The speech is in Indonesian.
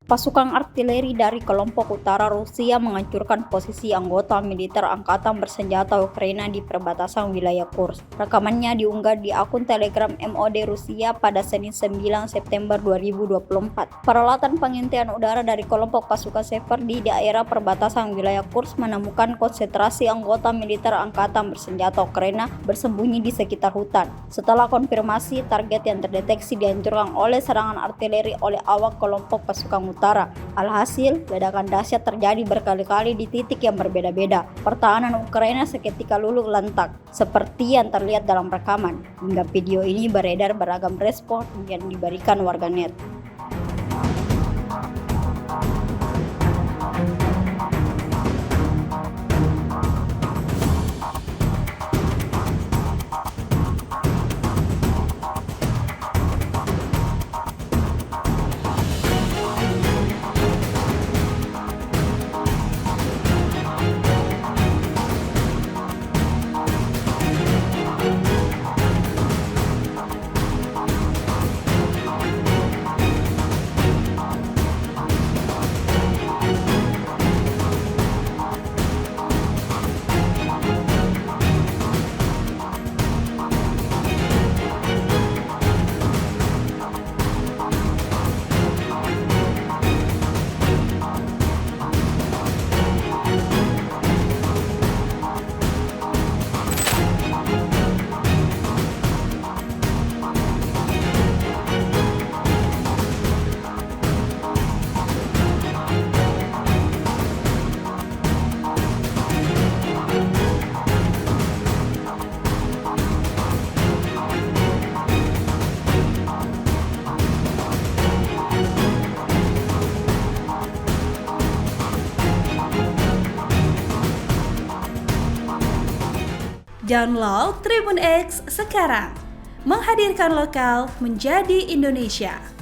Pasukan artileri dari kelompok utara Rusia menghancurkan posisi anggota militer angkatan bersenjata Ukraina di perbatasan wilayah Kursk. Rekamannya diunggah di akun Telegram MOD Rusia pada Senin 9 September 2024. Peralatan pengintaian udara dari kelompok pasukan Sever di daerah perbatasan wilayah Kursk menemukan konsentrasi anggota militer angkatan bersenjata Ukraina bersembunyi di sekitar hutan. Setelah konfirmasi, target yang terdeteksi dihancurkan oleh serangan artileri oleh awak kelompok pasukan utara. Alhasil, ledakan dahsyat terjadi berkali-kali di titik yang berbeda-beda. Pertahanan Ukraina seketika luluh lantak, seperti yang terlihat dalam rekaman. Hingga video ini beredar, beragam respon yang diberikan warganet. Download Tribun X sekarang, menghadirkan lokal menjadi Indonesia.